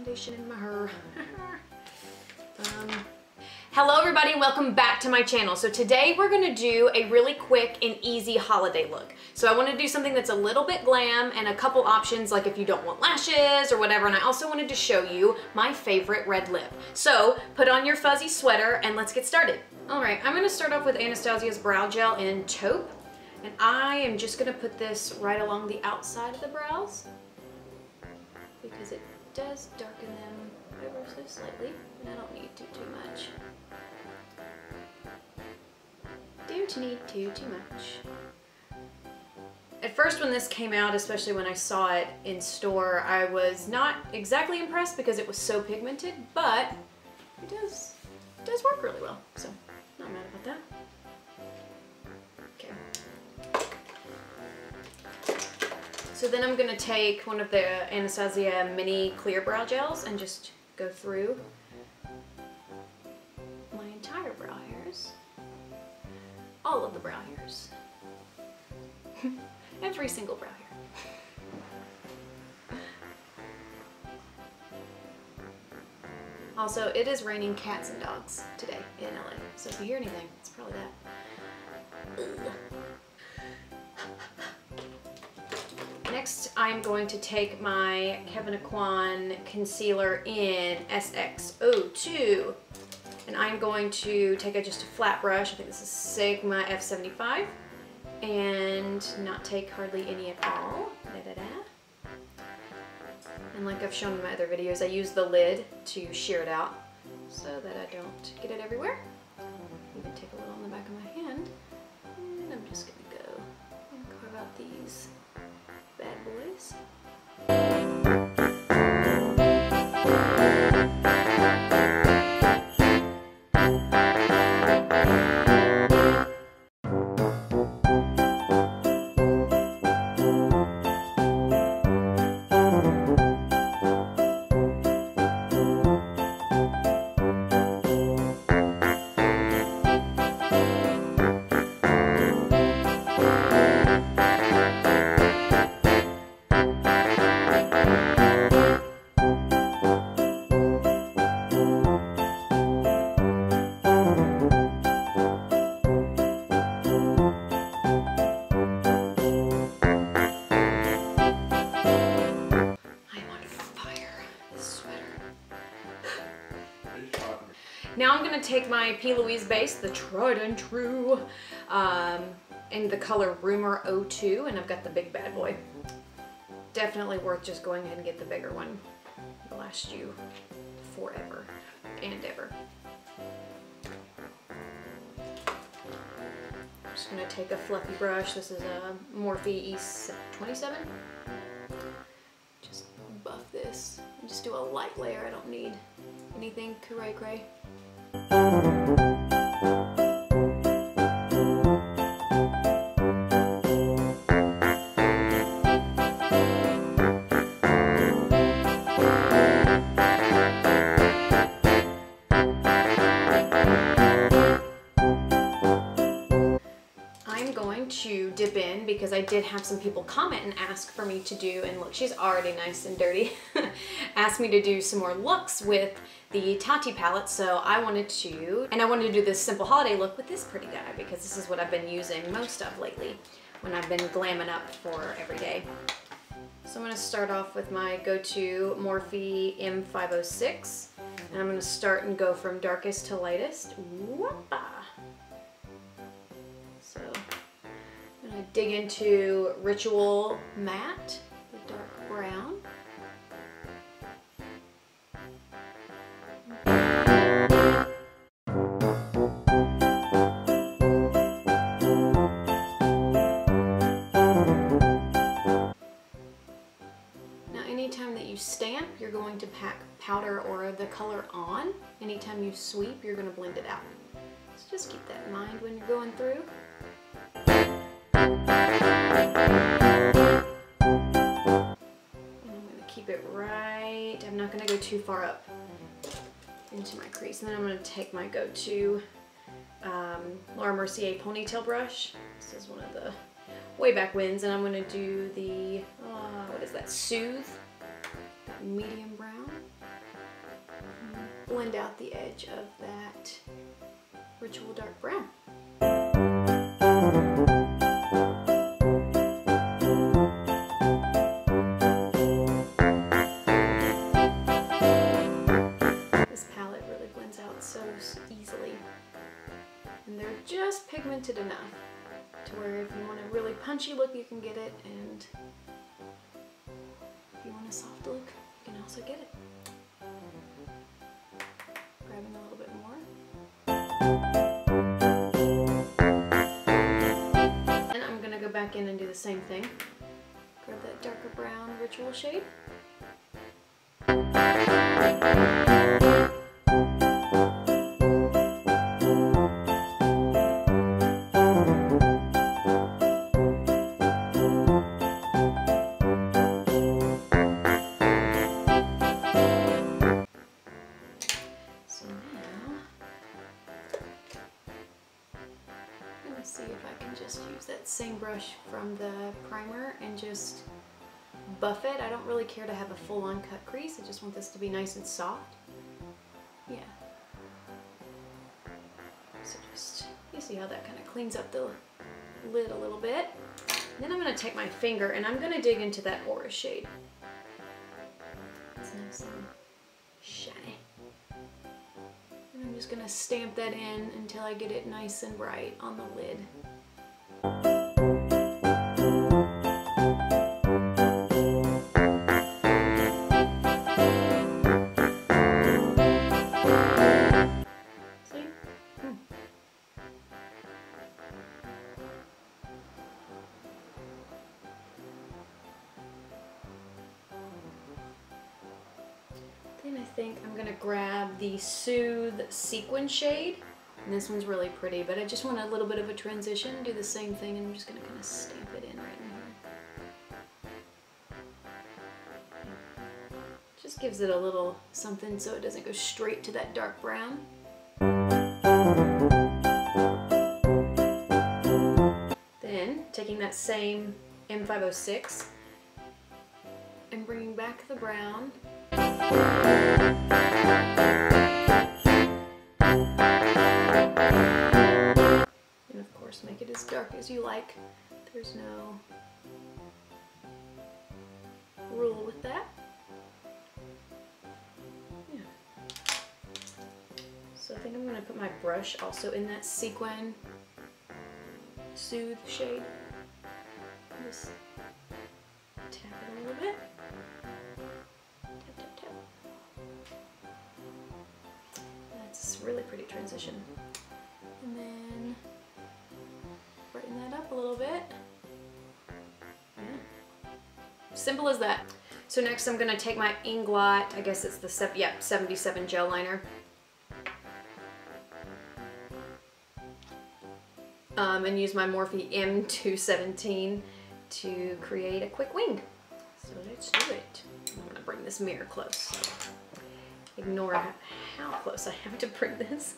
foundation in my hair. Hello everybody and welcome back to my channel. So today we're gonna do a really quick and easy holiday look. So I wanna do something that's a little bit glam and a couple options like if you don't want lashes or whatever, and I also wanted to show you my favorite red lip. So put on your fuzzy sweater and let's get started. All right, I'm gonna start off with Anastasia's Brow Gel in Taupe, and I am just gonna put this right along the outside of the brows because it does darken them ever so slightly, and I don't need too much. Don't need too much. At first when this came out, especially when I saw it in store, I was not exactly impressed because it was so pigmented, but it does work really well, so not mad about that. Okay. So then I'm gonna take one of the Anastasia mini clear brow gels and just go through my entire brow hairs. All of the brow hairs. Every single brow hair. Also, it is raining cats and dogs today in LA, so if you hear anything, it's probably that. Ugh. Next, I'm going to take my Kevyn Aucoin concealer in XOXO, and I'm going to take just a flat brush. I think this is Sigma F75, and not take hardly any at all. And like I've shown in my other videos, I use the lid to shear it out so that I don't get it everywhere. Even take a little on the back of my hand, and I'm just gonna go and carve out these bad boys. Now I'm going to take my P. Louise base, the tried and true, in the color Rumor 02, and I've got the big bad boy. Definitely worth just going ahead and get the bigger one. It'll last you forever and ever. I'm just going to take a fluffy brush. This is a Morphe E27. Just buff this and just do a light layer. I don't need anything cray-cray. I'm going to dip in because I did have some people comment and ask for me to do, and look, she's already nice and dirty, asked me to do some more looks with the Tati palette, so I wanted to do this simple holiday look with this pretty guy because this is what I've been using most of lately when I've been glamming up for every day. So I'm going to start off with my go-to Morphe M506, and I'm going to start and go from darkest to lightest. Whoop-a. So I'm going to dig into Ritual Matte, the dark brown. Anytime that you stamp, you're going to pack powder or the color on. Anytime you sweep, you're going to blend it out. So just keep that in mind when you're going through. And I'm going to keep it right. I'm not going to go too far up into my crease. And then I'm going to take my go-to Laura Mercier ponytail brush. This is one of the way back wins, and I'm going to do the, what is that, Soothe, that medium brown. blend out the edge of that Ritual dark brown. This palette really blends out so easily. And they're just pigmented enough to where if you want a really punchy look, you can get it, and if you want a soft look, you can also get it. Grabbing a little bit more. And I'm gonna go back in and do the same thing. Grab that darker brown Ritual shade. See if I can just use that same brush from the primer and just buff it. I don't really care to have a full-on cut crease. I just want this to be nice and soft. Yeah. So just, you see how that kind of cleans up the lid a little bit. And then I'm going to take my finger and I'm going to dig into that Aura shade. It's nice and shiny. And I'm just going to stamp that in until I get it nice and bright on the lid. See? Then I think I'm gonna grab the Soothe Sequin shade. And this one's really pretty, but I just want a little bit of a transition. Do the same thing, and I'm just gonna kind of stamp it in right in here. Just gives it a little something so it doesn't go straight to that dark brown. Then taking that same M506 and bringing back the brown. And of course make it as dark as you like. There's no rule with that. Yeah. So I think I'm going to put my brush also in that Sequin Soothe shade. Just tap it a little bit. Tap, tap, tap. That's a really pretty transition. And then brighten that up a little bit. Yeah. Simple as that. So next I'm going to take my Inglot, I guess it's the 77 gel liner. And use my Morphe M217 to create a quick wing. So let's do it. I'm going to bring this mirror close. Ignore how close I have to bring this.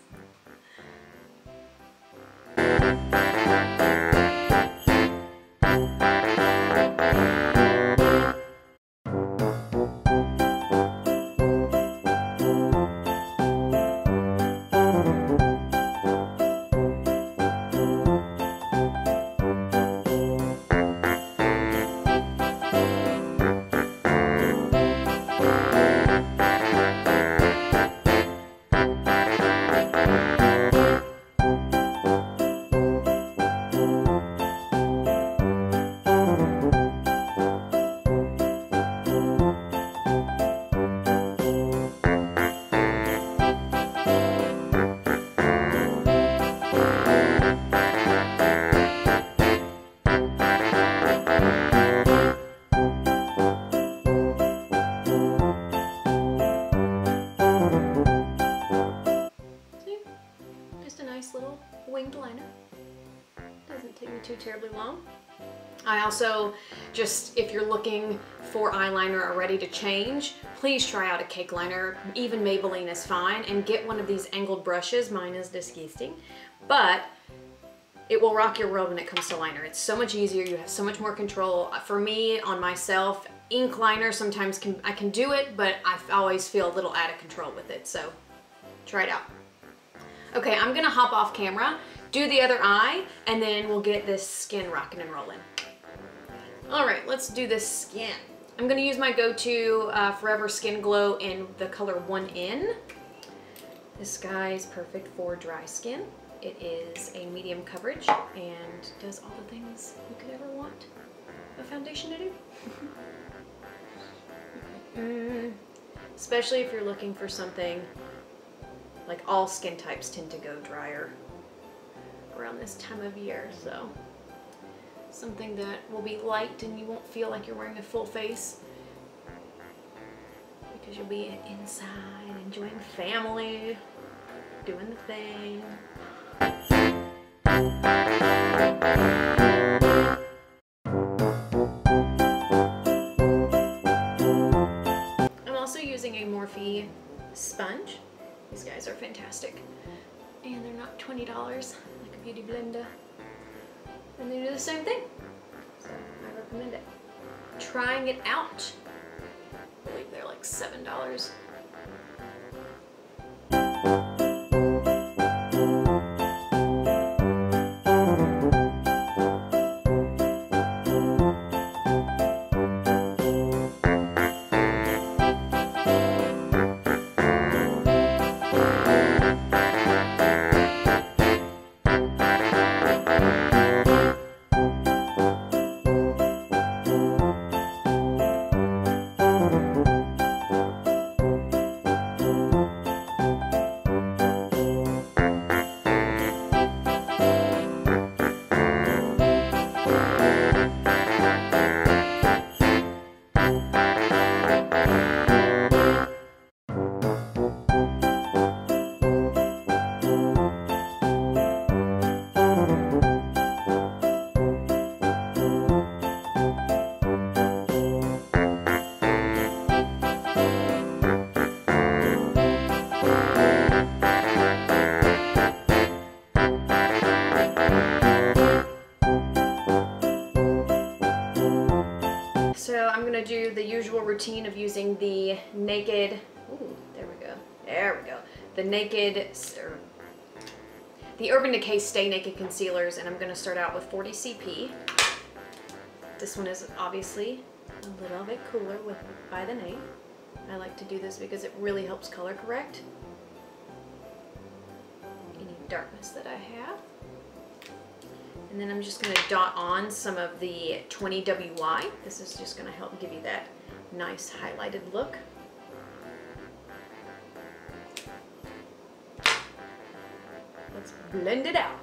Winged liner. Doesn't take me too terribly long. I also just, if you're looking for eyeliner or ready to change, please try out a cake liner. Even Maybelline is fine, and get one of these angled brushes. Mine is disgusting, but it will rock your world when it comes to liner. It's so much easier. You have so much more control. For me, on myself, ink liner sometimes I can do it, but I always feel a little out of control with it. So Try it out. Okay, I'm gonna hop off camera, do the other eye, and then we'll get this skin rocking and rolling. All right, let's do this skin. I'm gonna use my go-to Forever Skin Glow in the color 1N. This guy is perfect for dry skin. It is a medium coverage and does all the things you could ever want a foundation to do. Especially if you're looking for something, like all skin types tend to go drier around this time of year, so something that will be light and you won't feel like you're wearing a full face because you'll be inside enjoying family, doing the thing. I'm also using a Morphe sponge. These guys are fantastic. And they're not $20 like a beauty blender. And they do the same thing. So I recommend it. Trying it out. I believe they're like $7. Do the usual routine of using the Naked, ooh, there we go, the Naked, the Urban Decay Stay Naked Concealers, and I'm going to start out with 40 CP. This one is obviously a little bit cooler by the name. I like to do this because it really helps color correct any darkness that I have. And then I'm just going to dot on some of the 20 WY. This is just going to help give you that nice highlighted look. Let's blend it out.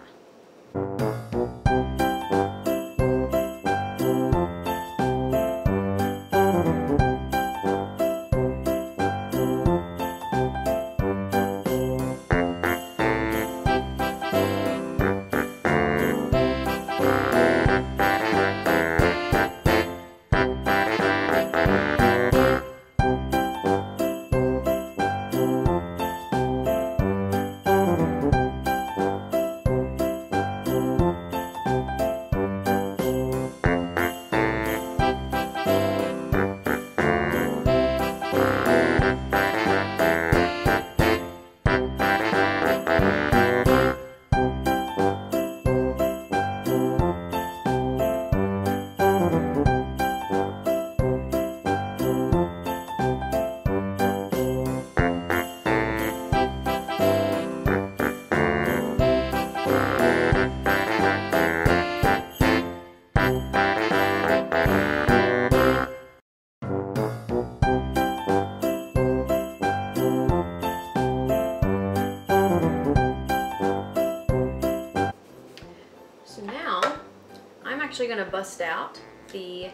Going to bust out the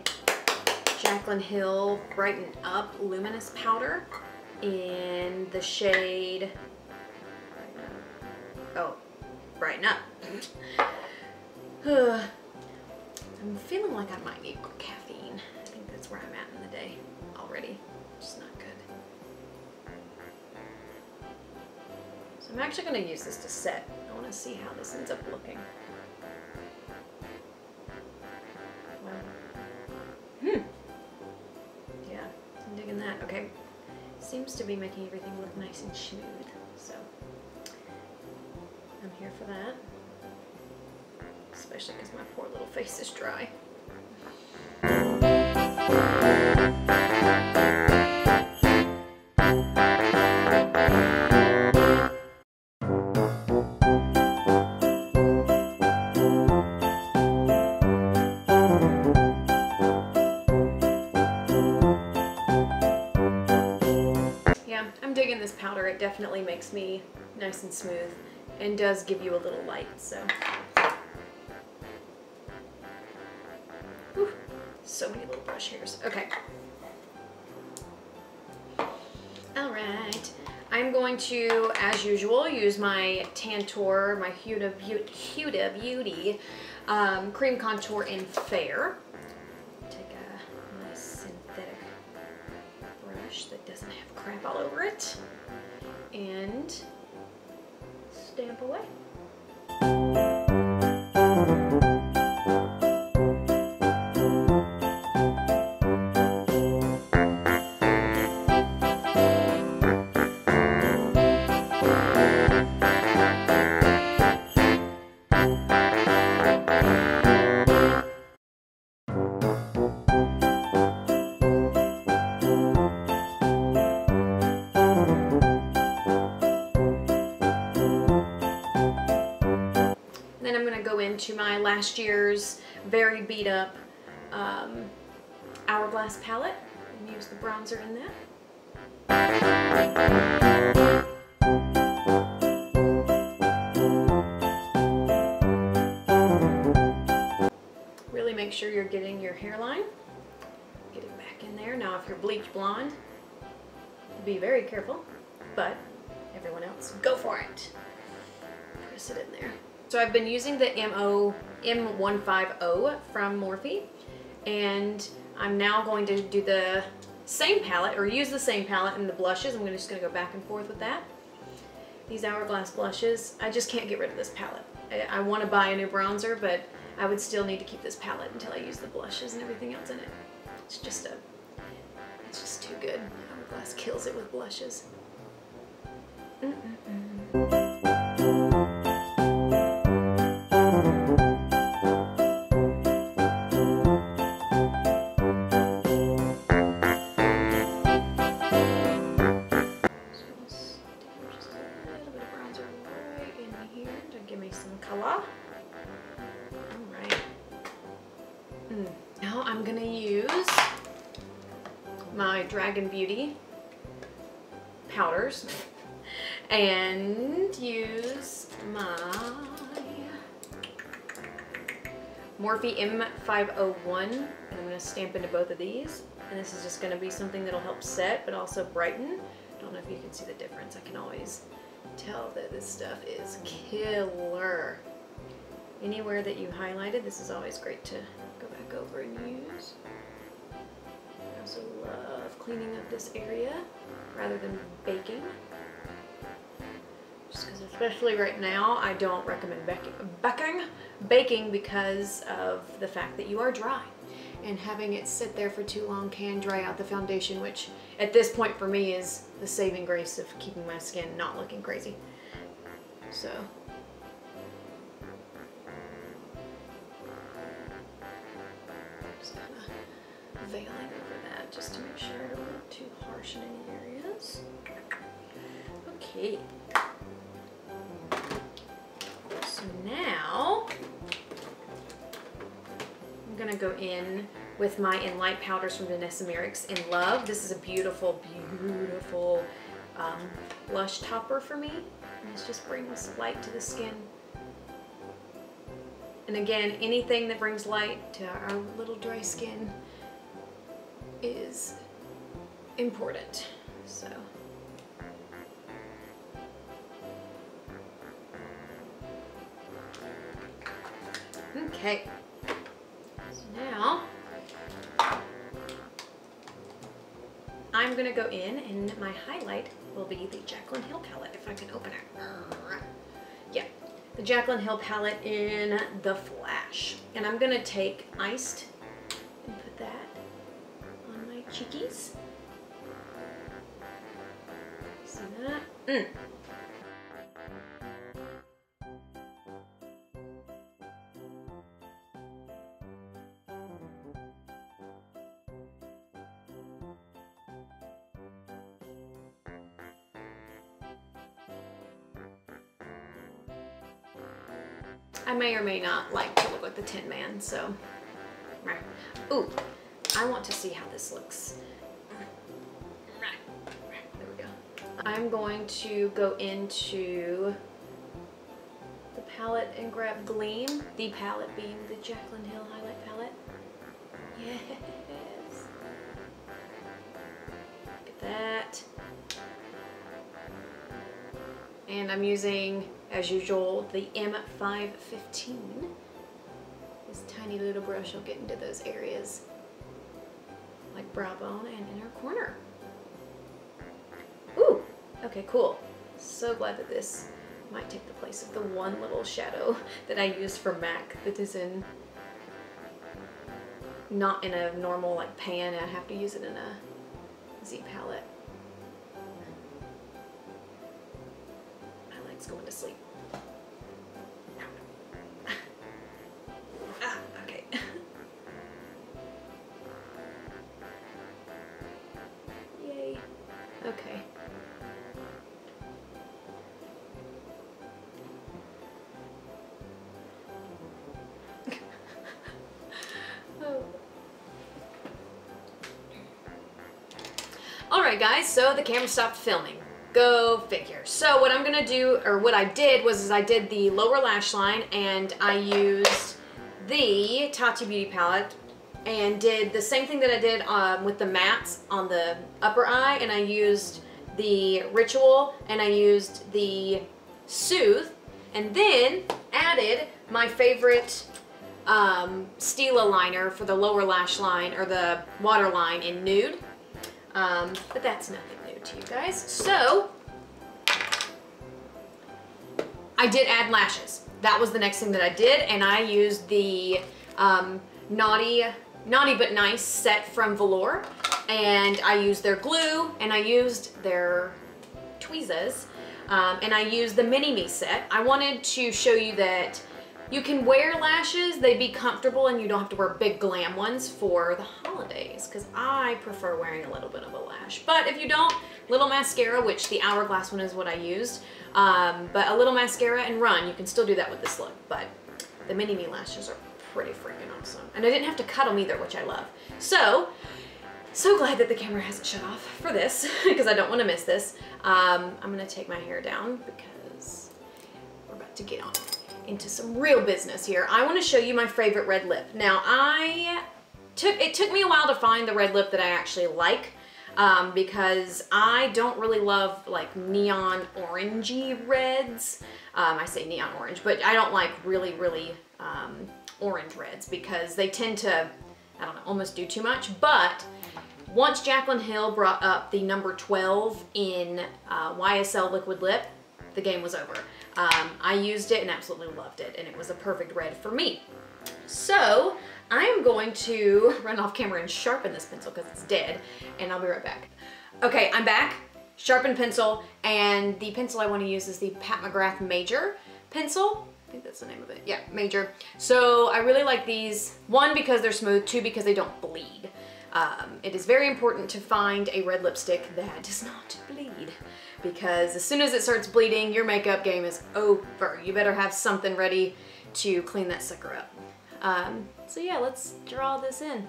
Jaclyn Hill Brighten Up Luminous Powder in the shade, oh, Brighten Up. I'm feeling like I might need more caffeine. I think that's where I'm at in the day already. Just not good. So I'm actually going to use this to set. I want to see how this ends up looking. Yeah, I'm digging that. Okay, seems to be making everything look nice and smooth. So here for that. Especially because my poor little face is dry. Yeah, I'm digging this powder. It definitely makes me nice and smooth and does give you a little light, so. Whew, so many little brush hairs. Okay. All right. I'm going to, as usual, use my Tantour, my Huda Beauty cream contour in Fair. Take a nice synthetic brush that doesn't have crap all over it and stamp away. Then I'm going to go into my last year's very beat up Hourglass palette and use the bronzer in that. Really make sure you're getting your hairline. Get it back in there. Now if you're bleach blonde, be very careful, but everyone else, go for it. Press it in there. So I've been using the M150 from Morphe, and I'm now going to do the same palette, or use the same palette in the blushes. I'm just going to go back and forth with that. These Hourglass blushes, I just can't get rid of this palette. I want to buy a new bronzer, but I would still need to keep this palette until I use the blushes and everything else in it. It's just too good. Hourglass kills it with blushes. Now I'm gonna use my Dragon Beauty powders and use my Morphe M501, and I'm gonna stamp into both of these. And this is just gonna be something that'll help set, but also brighten. I don't know if you can see the difference. I can always tell that this stuff is killer. Anywhere that you highlighted, this is always great to go back over and use. I also love cleaning up this area rather than baking. Just because, especially right now, I don't recommend baking because of the fact that you are dry. And having it sit there for too long can dry out the foundation, which at this point for me is the saving grace of keeping my skin not looking crazy. So. Just kind of veiling over that just to make sure I don't look too harsh in any areas. Okay. So now I'm gonna go in with my In Light powders from Vanessa Merrick's In Love. This is a beautiful, beautiful blush topper for me. And this just brings light to the skin. And again, anything that brings light to our little dry skin is important. So. Okay. So now I'm gonna go in, and my highlight will be the Jaclyn Hill palette, if I can open it. Yeah, the Jaclyn Hill palette in The Flash. And I'm gonna take Iced and put that on my cheekies. See that? I may or may not like to look like the Tin Man, so. Ooh, I want to see how this looks. There we go. I'm going to go into the palette and grab Gleam, the palette being the Jaclyn Hill highlight palette. Yes. Look at that. And I'm using, as usual, the M515. This tiny little brush will get into those areas like brow bone and inner corner. Ooh, okay, cool. So glad that this might take the place of the one little shadow that I used for MAC that is in, not in a normal like pan. I have to use it in a Z palette. My leg's going to sleep. Okay. Yay. Okay. Oh. Alright guys, so the camera stopped filming. Go figure. So what I'm gonna do, or what I did was I did the lower lash line and I used the Tati Beauty palette and did the same thing that I did with the mattes on the upper eye, and I used the Ritual and I used the Soothe, and then added my favorite Stila liner for the lower lash line, or the water line in Nude. But that's nothing new to you guys. So I did add lashes. That was the next thing that I did, and I used the Naughty But Nice set from Velour, and I used their glue, and I used their tweezers, and I used the Mini Me set. I wanted to show you that you can wear lashes, they be comfortable, and you don't have to wear big glam ones for the holidays, because I prefer wearing a little bit of a lash. But if you don't, little mascara, which the Hourglass one is what I used, but a little mascara and run, you can still do that with this look. But the Mini Me lashes are pretty freaking awesome. And I didn't have to cut them either, which I love. So glad that the camera hasn't shut off for this, because I don't want to miss this. I'm going to take my hair down because we're about to get on into some real business here. I want to show you my favorite red lip. Now, it took me a while to find the red lip that I actually like, because I don't really love like neon orangey reds. I say neon orange, but I don't like really orange reds because they tend to, I don't know, almost do too much. But once Jaclyn Hill brought up the number 12 in YSL Liquid Lip, the game was over. I used it and absolutely loved it, and it was a perfect red for me. So I am going to run off camera and sharpen this pencil because it's dead, and I'll be right back. Okay, I'm back. Sharpened pencil, and the pencil I want to use is the McGrath Major pencil. I think that's the name of it. Yeah, Major. So I really like these. One, because they're smooth. Two, because they don't bleed. It is very important to find a red lipstick that does not bleed, because as soon as it starts bleeding, your makeup game is over. You better have something ready to clean that sucker up. So yeah, let's draw this in.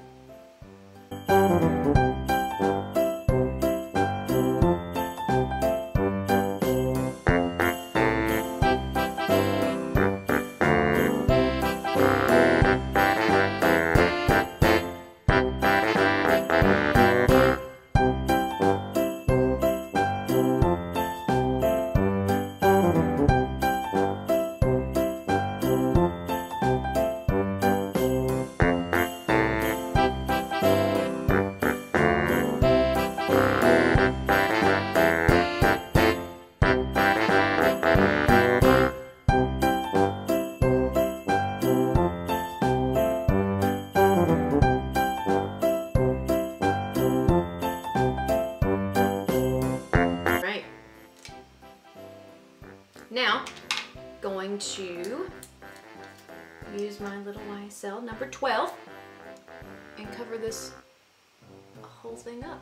Now, going to use my little YSL number 12 and cover this whole thing up.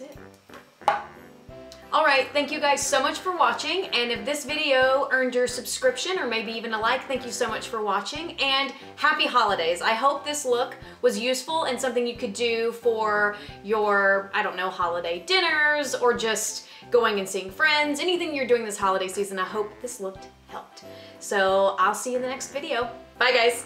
is it. All right, thank you guys so much for watching, and if this video earned your subscription or maybe even a like, thank you so much for watching, and happy holidays. I hope this look was useful and something you could do for your, I don't know, holiday dinners or just going and seeing friends, anything you're doing this holiday season. I hope this look helped. So I'll see you in the next video. Bye guys.